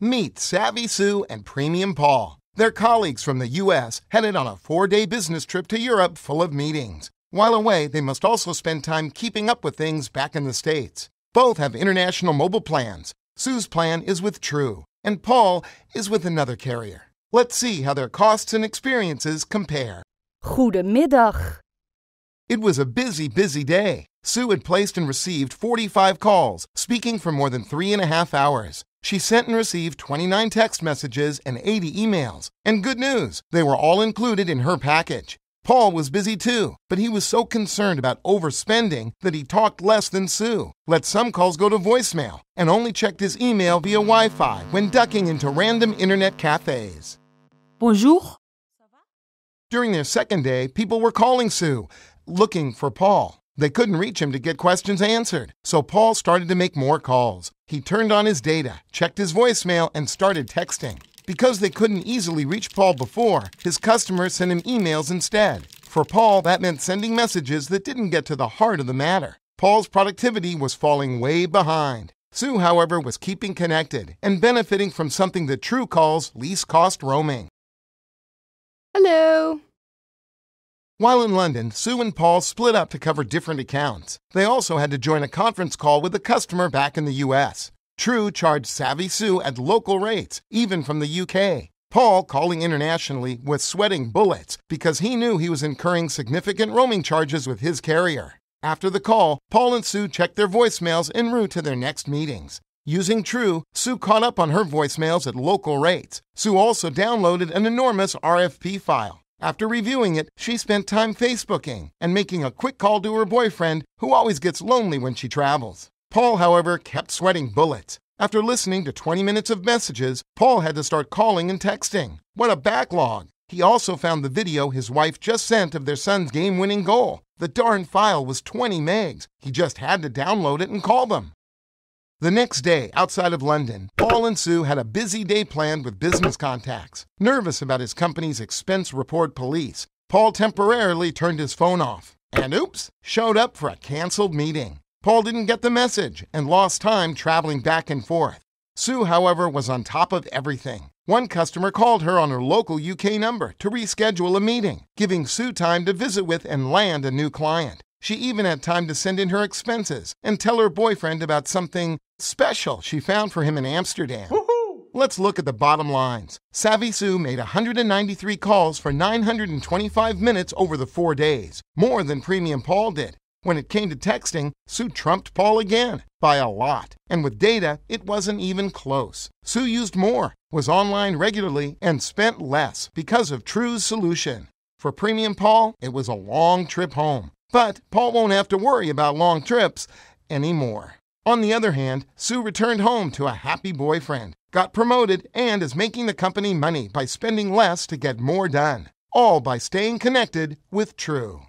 Meet Savvy Sue and Premium Paul. They're colleagues from the U.S. headed on a 4-day business trip to Europe full of meetings. While away, they must also spend time keeping up with things back in the States. Both have international mobile plans. Sue's plan is with TRU, and Paul is with another carrier. Let's see how their costs and experiences compare. Goedemiddag. It was a busy day. Sue had placed and received 45 calls, speaking for more than 3.5 hours. She sent and received 29 text messages and 80 emails. And good news, they were all included in her package. Paul was busy too, but he was so concerned about overspending that he talked less than Sue, let some calls go to voicemail, and only checked his email via Wi-Fi when ducking into random internet cafes. Bonjour. During their second day, people were calling Sue, looking for Paul. They couldn't reach him to get questions answered, so Paul started to make more calls. He turned on his data, checked his voicemail, and started texting. Because they couldn't easily reach Paul before, his customers sent him emails instead. For Paul, that meant sending messages that didn't get to the heart of the matter. Paul's productivity was falling way behind. Sue, however, was keeping connected and benefiting from something that TRU calls least-cost roaming. Hello. While in London, Sue and Paul split up to cover different accounts. They also had to join a conference call with a customer back in the U.S. TRU charged Savvy Sue at local rates, even from the U.K. Paul, calling internationally, was sweating bullets because he knew he was incurring significant roaming charges with his carrier. After the call, Paul and Sue checked their voicemails en route to their next meetings. Using TRU, Sue caught up on her voicemails at local rates. Sue also downloaded an enormous RFP file. After reviewing it, she spent time Facebooking and making a quick call to her boyfriend, who always gets lonely when she travels. Paul, however, kept sweating bullets. After listening to 20 minutes of messages, Paul had to start calling and texting. What a backlog! He also found the video his wife just sent of their son's game-winning goal. The darn file was 20 megs. He just had to download it and call them. The next day, outside of London, Paul and Sue had a busy day planned with business contacts. Nervous about his company's expense report police, Paul temporarily turned his phone off. And oops, showed up for a canceled meeting. Paul didn't get the message and lost time traveling back and forth. Sue, however, was on top of everything. One customer called her on her local UK number to reschedule a meeting, giving Sue time to visit with and land a new client. She even had time to send in her expenses and tell her boyfriend about something special she found for him in Amsterdam. Woohoo! Let's look at the bottom lines. Savvy Sue made 193 calls for 925 minutes over the 4 days, more than Premium Paul did. When it came to texting, Sue trumped Paul again, by a lot. And with data, it wasn't even close. Sue used more, was online regularly, and spent less because of TRU Solution. For Premium Paul, it was a long trip home. But Paul won't have to worry about long trips anymore. On the other hand, Sue returned home to a happy boyfriend, got promoted, and is making the company money by spending less to get more done. All by staying connected with TRU.